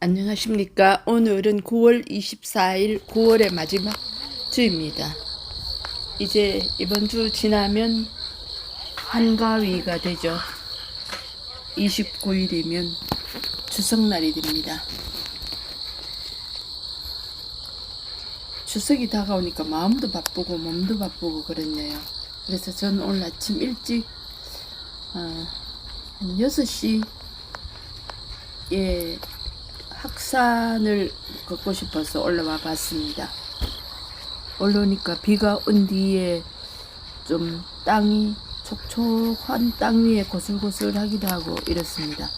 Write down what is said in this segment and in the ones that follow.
안녕하십니까. 오늘은 9월 24일 9월의 마지막 주입니다. 이제 이번 주 지나면 한가위가 되죠. 29일이면 추석날이 됩니다. 추석이 다가오니까 마음도 바쁘고 몸도 바쁘고 그렇네요. 그래서 저는 오늘 아침 일찍 한 6시에 학산을 걷고 싶어서 올라와 봤습니다. 올라오니까 비가 온 뒤에 좀 땅이 촉촉한 땅 위에 고슬고슬하기도 하고 이렇습니다.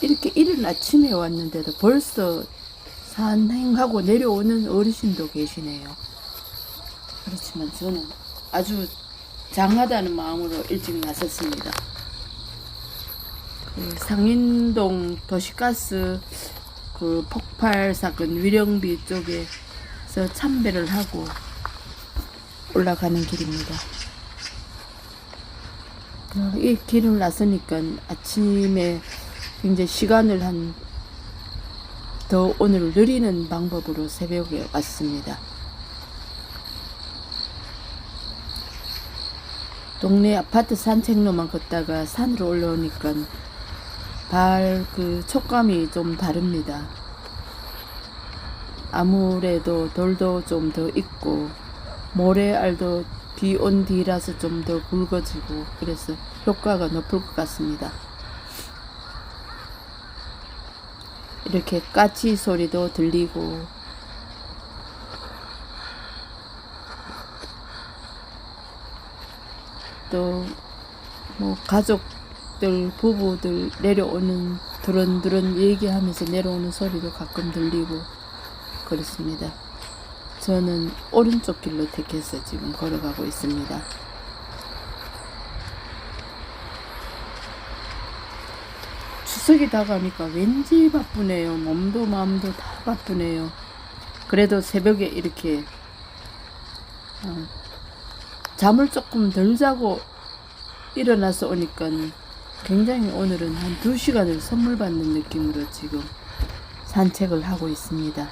이렇게 이른 아침에 왔는데도 벌써 산행하고 내려오는 어르신도 계시네요. 그렇지만 저는 아주 장하다는 마음으로 일찍 나섰습니다. 상인동 도시가스 폭발 사건 위령비 쪽에서 참배를 하고 올라가는 길입니다. 이 길을 나서니까 아침에 굉장히 시간을 더 오늘 느리는 방법으로 새벽에 왔습니다. 동네 아파트 산책로만 걷다가 산으로 올라오니까 촉감이 좀 다릅니다. 아무래도 돌도 좀 더 있고 모래알도 비 온 뒤라서 좀 더 굵어지고 그래서 효과가 높을 것 같습니다. 이렇게 까치 소리도 들리고 또 가족들 부부들 내려오는 두런두런 얘기하면서 내려오는 소리도 가끔 들리고 그렇습니다. 저는 오른쪽 길로 택해서 지금 걸어가고 있습니다. 추석이 다가오니까 왠지 바쁘네요. 몸도 마음도 다 바쁘네요. 그래도 새벽에 이렇게 잠을 조금 덜 자고 일어나서 오니까 굉장히 오늘은 한 2시간을 선물 받는 느낌으로 지금 산책을 하고 있습니다.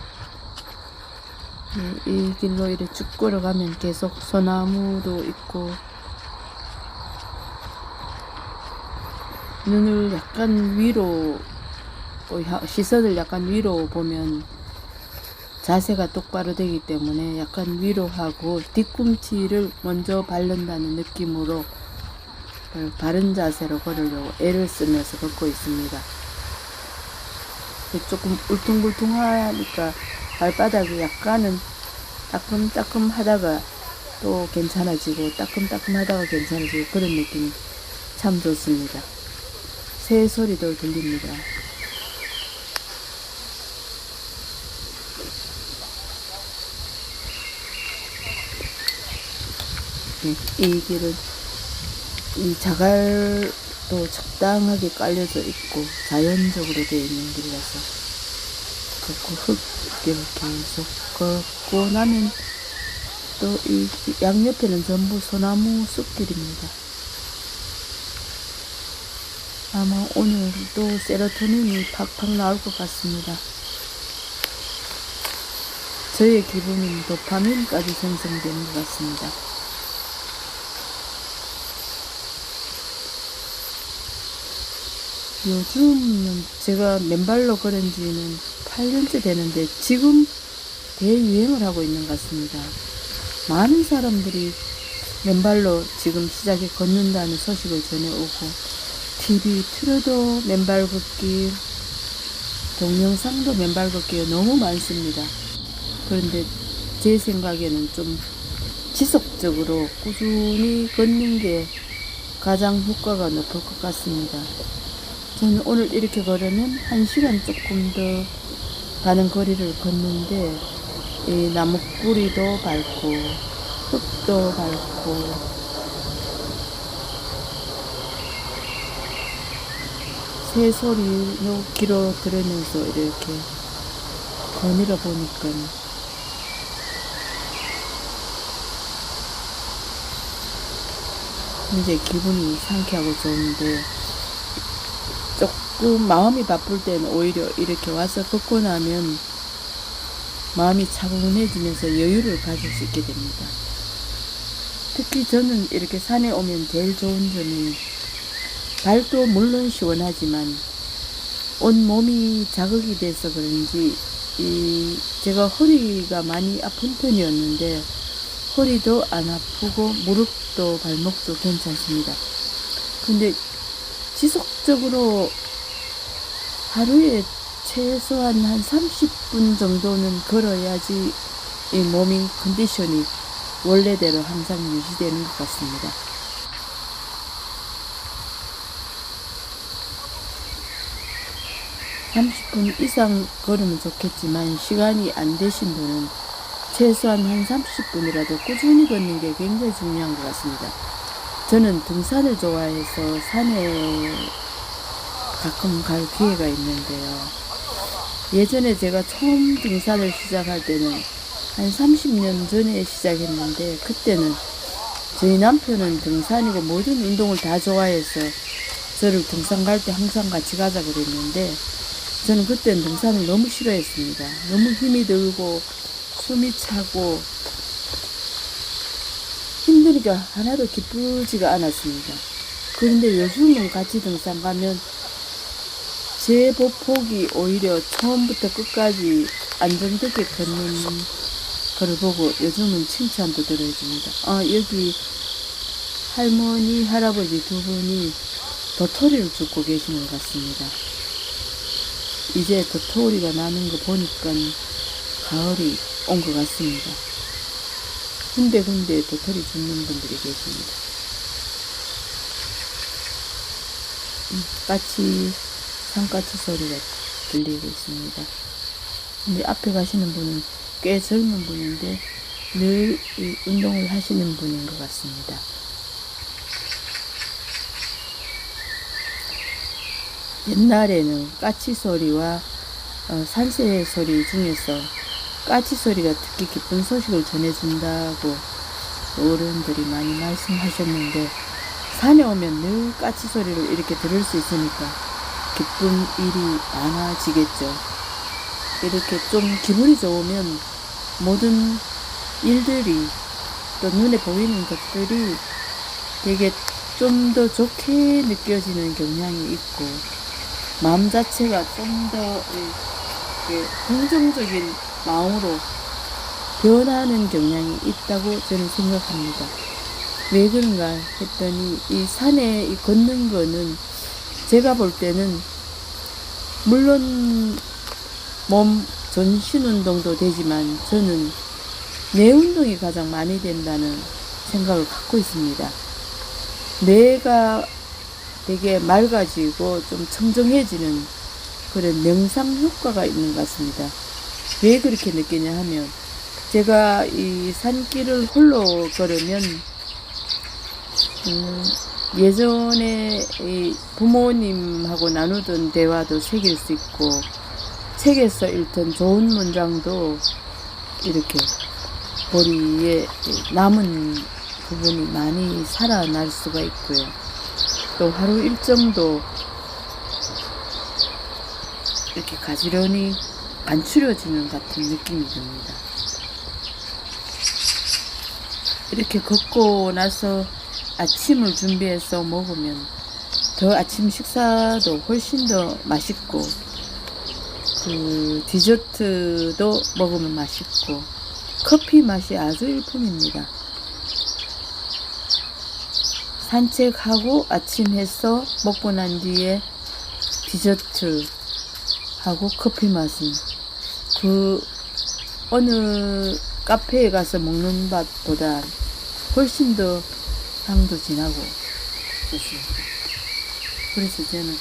이 길로 이렇게 쭉 걸어가면 계속 소나무도 있고 눈을 약간 위로 시선을 약간 위로 보면 자세가 똑바로 되기 때문에 약간 위로 하고 뒤꿈치를 먼저 바른다는 느낌으로 바른 자세로 걸으려고 애를 쓰면서 걷고 있습니다. 조금 울퉁불퉁하니까 발바닥이 약간은 따끔따끔 하다가 또 괜찮아지고 따끔따끔 하다가 괜찮아지고 그런 느낌이 참 좋습니다. 새 소리도 들립니다. 이 길은 이 자갈도 적당하게 깔려져 있고 자연적으로 되어 있는 길이라서 흙길 계속 걷고 나면 또 이 양옆에는 전부 소나무 숲길입니다. 아마 오늘도 세로토닌이 팍팍 나올 것 같습니다. 저의 기분은 도파민까지 생성되는 것 같습니다. 요즘은 제가 맨발로 걸은 지는 8년째 되는데 지금 대유행을 하고 있는 것 같습니다. 많은 사람들이 맨발로 지금 시작에 걷는다는 소식을 전해오고 TV 틀어도 맨발 걷기, 동영상도 맨발 걷기가 너무 많습니다. 그런데 제 생각에는 좀 지속적으로 꾸준히 걷는 게 가장 효과가 높을 것 같습니다. 저는 오늘 이렇게 걸으면 1시간 조금 더 가는 거리를 걷는데 이 나무뿌리도 밟고 흙도 밟고 새 소리로 귀로 들으면서 이렇게 거닐어 보니까 굉장히 기분이 상쾌하고 좋은데, 조금 마음이 바쁠 때는 오히려 이렇게 와서 걷고 나면 마음이 차분해지면서 여유를 가질 수 있게 됩니다. 특히 저는 이렇게 산에 오면 제일 좋은 점이, 발도 물론 시원하지만 온 몸이 자극이 돼서 그런지 제가 허리가 많이 아픈 편이었는데 허리도 안 아프고 무릎도 발목도 괜찮습니다. 근데 지속적으로 하루에 최소한 한 30분 정도는 걸어야지 이 몸이 컨디션이 원래대로 항상 유지되는 것 같습니다. (30분) 이상 걸으면 좋겠지만 시간이 안 되신 분은 최소한 한 30분이라도 꾸준히 걷는 게 굉장히 중요한 것 같습니다. 저는 등산을 좋아해서 산에 가끔 갈 기회가 있는데요. 예전에 제가 처음 등산을 시작할 때는 한 30년 전에 시작했는데, 그때는 저희 남편은 등산이고 모든 운동을 다 좋아해서 저를 등산 갈 때 항상 같이 가자 그랬는데, 저는 그때는 등산을 너무 싫어했습니다. 너무 힘이 들고 숨이 차고 힘드니까 하나도 기쁘지가 않았습니다. 그런데 요즘은 같이 등산 가면 제 보폭이 오히려 처음부터 끝까지 안정되게 걷는 거를 보고 요즘은 칭찬도 들어줍니다. 여기 할머니, 할아버지 두 분이 도토리를 줍고 계시는 것 같습니다. 이제 도토리가 나는 거 보니까 가을이 온 것 같습니다. 군데군데 도토리 줍는 분들이 계십니다. 산까치 소리가 들리고 있습니다. 근데 앞에 가시는 분은 꽤 젊은 분인데 늘 운동을 하시는 분인 것 같습니다. 옛날에는 까치 소리와 산새 소리 중에서 까치 소리가 특히 기쁜 소식을 전해준다고 어른들이 많이 말씀하셨는데, 산에 오면 늘 까치 소리를 이렇게 들을 수 있으니까 기쁜 일이 많아지겠죠. 이렇게 좀 기분이 좋으면 모든 일들이 또 눈에 보이는 것들이 되게 좀 더 좋게 느껴지는 경향이 있고, 마음 자체가 좀 더 긍정적인 마음으로 변하는 경향이 있다고 저는 생각합니다. 왜 그런가 했더니, 이 산에 걷는 거는 제가 볼 때는 물론 몸 전신 운동도 되지만 저는 뇌 운동이 가장 많이 된다는 생각을 갖고 있습니다. 뇌가 되게 맑아지고 좀 청정해지는 그런 명상 효과가 있는 것 같습니다. 왜 그렇게 느끼냐 하면, 제가 이 산길을 홀로 걸으면 예전에 이 부모님하고 나누던 대화도 새길 수 있고, 책에서 읽던 좋은 문장도 이렇게 머리에 남은 부분이 많이 살아날 수가 있고요. 또 하루 일정도 이렇게 가지런히 간추려지는 같은 느낌이 듭니다. 이렇게 걷고 나서 아침을 준비해서 먹으면 더 아침 식사도 훨씬 더 맛있고, 디저트도 먹으면 맛있고, 커피 맛이 아주 일품입니다. 산책하고 아침 해서 먹고 난 뒤에 디저트 하고 커피 맛은 어느 카페에 가서 먹는 맛보다 훨씬 더 향도 진하고 좋습니다. 그래서 저는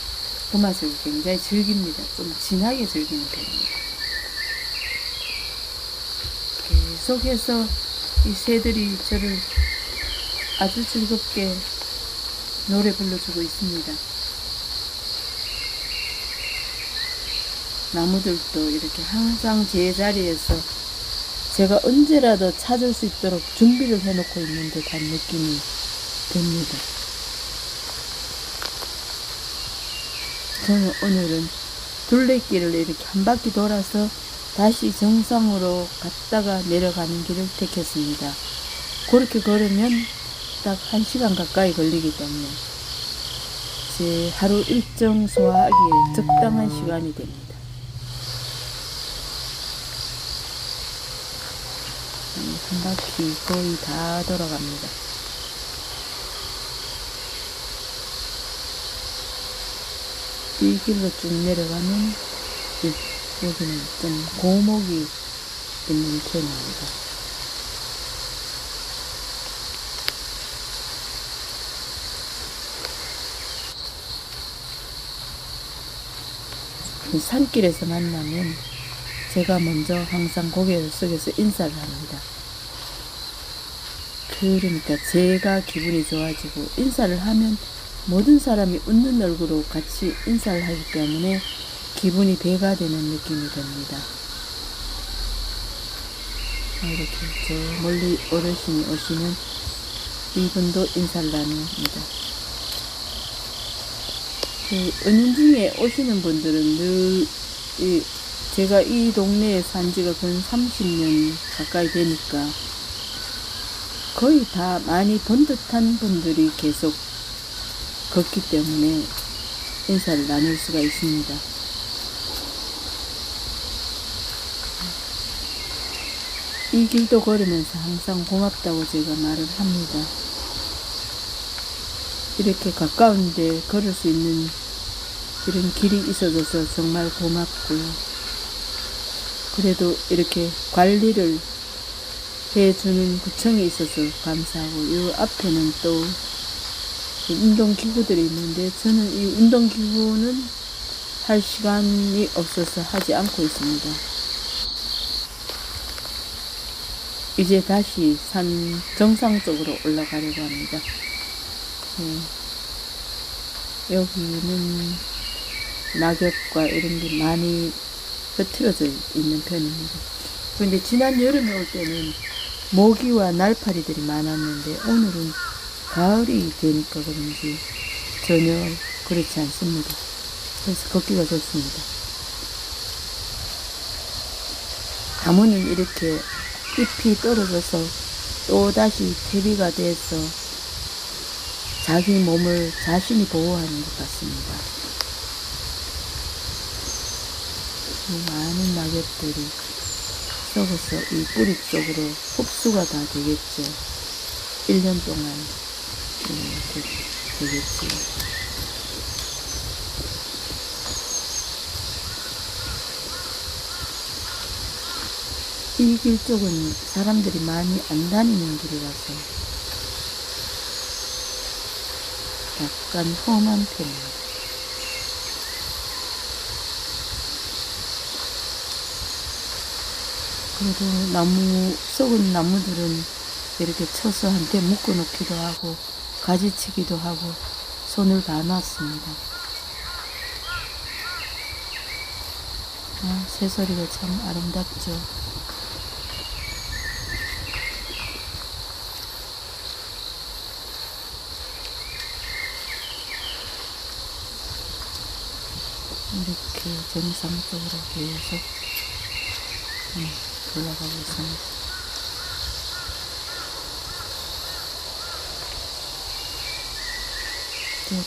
그 맛을 굉장히 즐깁니다. 좀 진하게 즐기는 편입니다. 계속해서 이 새들이 저를 아주 즐겁게 노래 불러주고 있습니다. 나무들도 이렇게 항상 제 자리에서 제가 언제라도 찾을 수 있도록 준비를 해놓고 있는 듯한 느낌이 듭니다. 저는 오늘은 둘레길을 이렇게 한 바퀴 돌아서 다시 정상으로 갔다가 내려가는 길을 택했습니다. 그렇게 걸으면 딱 1시간 가까이 걸리기 때문에 제 하루 일정 소화하기에 적당한 시간이 됩니다. 한 바퀴 거의 다 돌아갑니다. 이 길로 쭉 내려가면 여기는 좀 고목이 있는 편입니다. 산길에서 만나면 제가 먼저 항상 고개를 숙여서 인사를 합니다. 그러니까 제가 기분이 좋아지고, 인사를 하면 모든 사람이 웃는 얼굴로 같이 인사를 하기 때문에 기분이 배가 되는 느낌이 듭니다. 이렇게 저 멀리 어르신이 오시면 이분도 인사를 나눕니다. 은연중에 오시는 분들은 늘 제가 이 동네에 산 지가 근 30년 가까이 되니까 거의 다 많이 본 듯한 분들이 계속 걷기 때문에 인사를 나눌 수가 있습니다. 이 길도 걸으면서 항상 고맙다고 제가 말을 합니다. 이렇게 가까운데 걸을 수 있는 이런 길이 있어줘서 정말 고맙고요. 그래도 이렇게 관리를 해주는 구청이 있어서 감사하고, 이 앞에는 또 운동기구들이 있는데 저는 이 운동기구는 할 시간이 없어서 하지 않고 있습니다. 이제 다시 산 정상 쪽으로 올라가려고 합니다. 여기는 낙엽과 이런 게 많이 흩어져 있는 편입니다. 그런데 지난 여름에 올 때는 모기와 날파리들이 많았는데 오늘은 가을이 되니까 그런지 전혀 그렇지 않습니다. 그래서 걷기가 좋습니다. 가무는 이렇게 잎이 떨어져서 또다시 퇴비가 돼서 자기 몸을 자신이 보호하는 것 같습니다. 많은 낙엽들이 썩어서 이 뿌리 쪽으로 흡수가 다 되겠죠. 1년 동안 되겠죠. 이 길 쪽은 사람들이 많이 안 다니는 길이라서 약간 험한 편입니다. 그래도 썩은 나무들은 이렇게 쳐서 한테 묶어 놓기도 하고 가지치기도 하고 손을 다 놨습니다. 새소리가 참 아름답죠. 이렇게 정상 쪽으로 계속 올라가고 있습니다.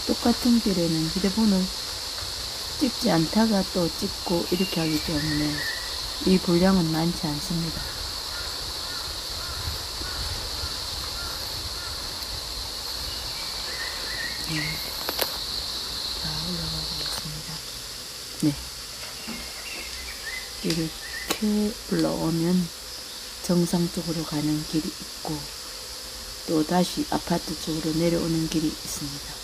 똑같은 길에는 휴대폰을 찍지 않다가 또 찍고 이렇게 하기 때문에 이 분량은 많지 않습니다. 자, 올라가고 있습니다. 네. 이렇게 올라오면 정상 쪽으로 가는 길이 있고 또 다시 아파트 쪽으로 내려오는 길이 있습니다.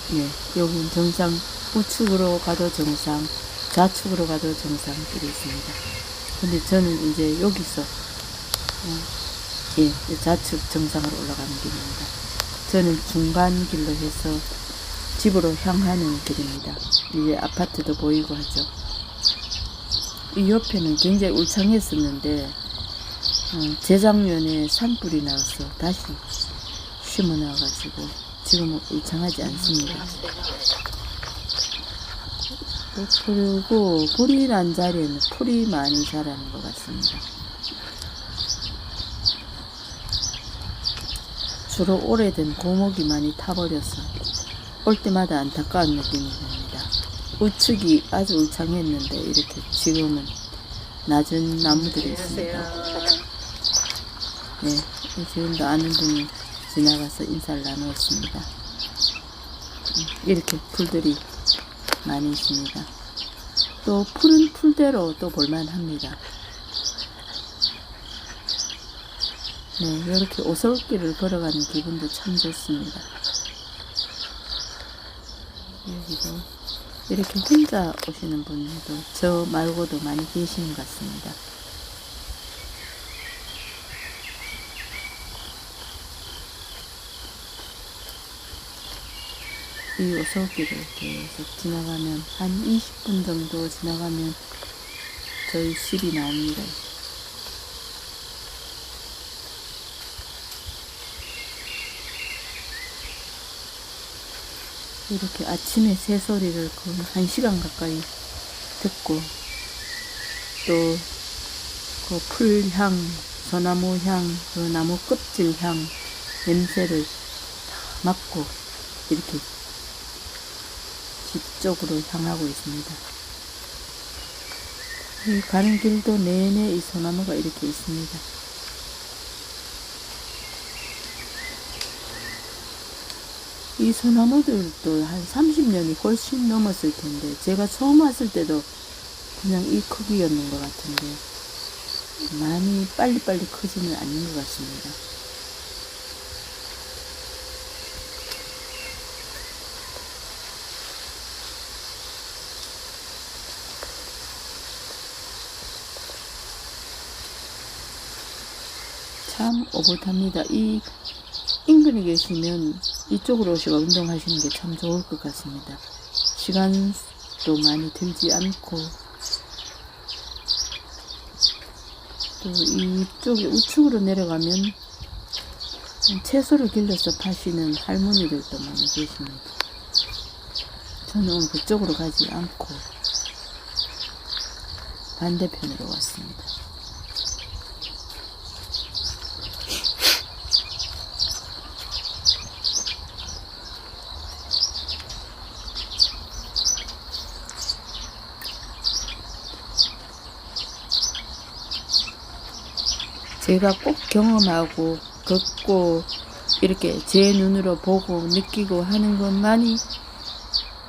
네, 여기는 정상, 우측으로 가도 정상, 좌측으로 가도 정상길이 있습니다. 근데 저는 이제 여기서 좌측 정상으로 올라가는 길입니다. 저는 중간 길로 해서 집으로 향하는 길입니다. 이제 아파트도 보이고 하죠. 이 옆에는 굉장히 울창했었는데 재작년에 산불이 나서 다시 심어놔가지고 지금은 울창하지 않습니다. 그리고 불이 난 자리에는 풀이 많이 자라는 것 같습니다. 주로 오래된 고목이 많이 타버려서 올 때마다 안타까운 느낌이 듭니다. 우측이 아주 울창했는데 이렇게 지금은 낮은 나무들이 있습니다. 네, 지금도 아는 분이 지나가서 인사를 나누었습니다. 이렇게 풀들이 많이 있습니다. 또 푸른 풀대로 또 볼만합니다. 네, 이렇게 오솔길을 걸어가는 기분도 참 좋습니다. 여기도 이렇게 혼자 오시는 분도 저 말고도 많이 계시는 것 같습니다. 이 오솔길을 계속 지나가면 한 20분 정도 지나가면 저희 집이 나옵니다. 이렇게 아침에 새소리를 거의 1시간 가까이 듣고 또 그 풀향, 소나무 향, 그 나무 껍질 향 냄새를 다 맡고 이렇게 집 쪽으로 향하고 있습니다. 이 가는 길도 내내 이 소나무가 이렇게 있습니다. 이 소나무들도 한 30년이 훨씬 넘었을 텐데 제가 처음 왔을 때도 그냥 이 크기였는 것 같은데 많이 빨리빨리 크지는 않는 것 같습니다. 참 오붓합니다. 이 인근에 계시면 이쪽으로 오시고 운동하시는 게 참 좋을 것 같습니다. 시간도 많이 들지 않고 또 이쪽에 우측으로 내려가면 채소를 길러서 파시는 할머니들도 많이 계십니다. 저는 오늘 그쪽으로 가지 않고 반대편으로 왔습니다. 제가 꼭 경험하고 걷고 이렇게 제 눈으로 보고 느끼고 하는 것만이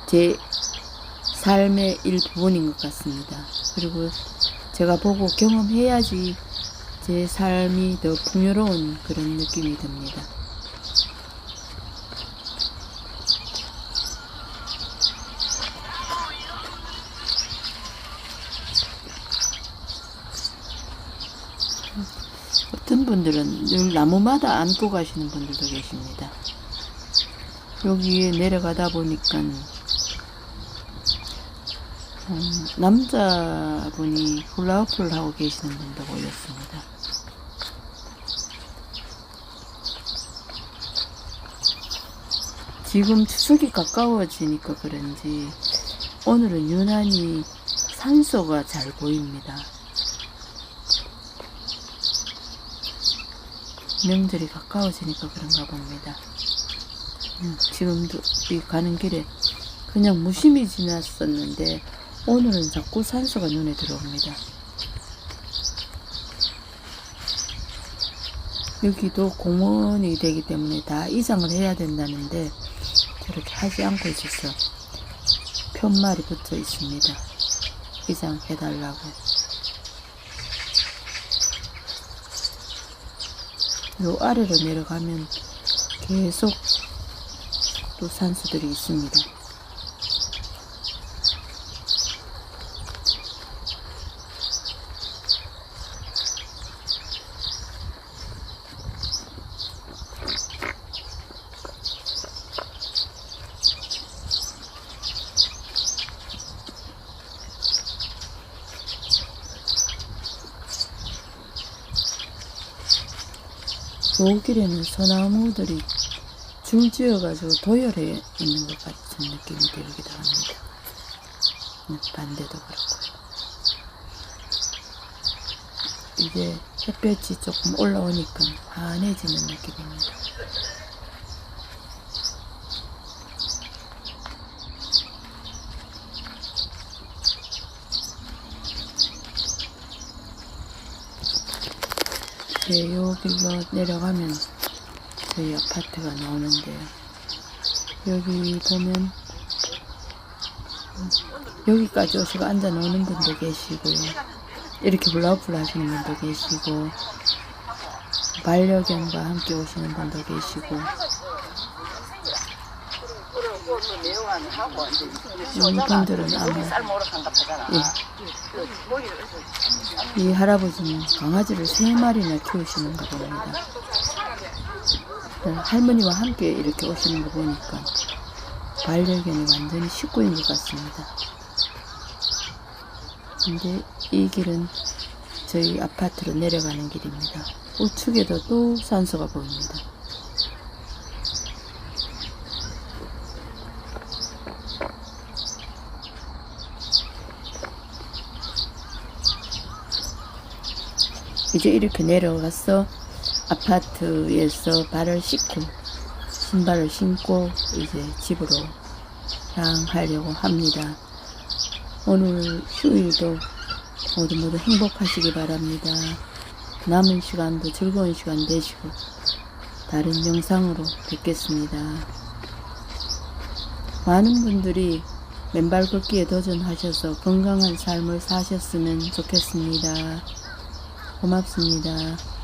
제 삶의 일부분인 것 같습니다. 그리고 제가 보고 경험해야지 제 삶이 더 풍요로운 그런 느낌이 듭니다. 어떤 분들은 늘 나무마다 안고 가시는 분들도 계십니다. 여기에 내려가다 보니까 남자분이 훌라후프를 하고 계시는 분도 보였습니다. 지금 추석이 가까워지니까 그런지 오늘은 유난히 산소가 잘 보입니다. 명절이 가까워지니까 그런가 봅니다. 지금도 이 가는 길에 그냥 무심히 지났었는데 오늘은 자꾸 산소가 눈에 들어옵니다. 여기도 공원이 되기 때문에 다 이장을 해야 된다는데 저렇게 하지 않고 있어서 편말이 붙어 있습니다. 이장해달라고. 요 아래로 내려가면 계속 또 산수들이 있습니다. 요 길에는 소나무들이 줄지어가지고 도열해 있는 것 같은 느낌이 들기도 합니다. 반대도 그렇고요. 이제 햇볕이 조금 올라오니까 환해지는 느낌입니다. 네, 요 길로 내려가면 저희 아파트가 나오는데요. 여기 보면 여기까지 오시고 앉아 노는 분도 계시고요. 이렇게 블라블 하시는 분도 계시고, 반려견과 함께 오시는 분도 계시고, 이분들은 아마 이 할아버지는 강아지를 3마리나 키우시는가 봅니다. 할머니와 함께 이렇게 오시는 거 보니까 반려견이 완전히 식구인 것 같습니다. 근데 이 길은 저희 아파트로 내려가는 길입니다. 우측에도 또 산소가 보입니다. 이제 이렇게 내려가서 아파트에서 발을 씻고 신발을 신고 이제 집으로 향하려고 합니다. 오늘 휴일도 모두 행복하시기 바랍니다. 남은 시간도 즐거운 시간 되시고 다른 영상으로 뵙겠습니다. 많은 분들이 맨발 걷기에 도전하셔서 건강한 삶을 사셨으면 좋겠습니다. 고맙습니다.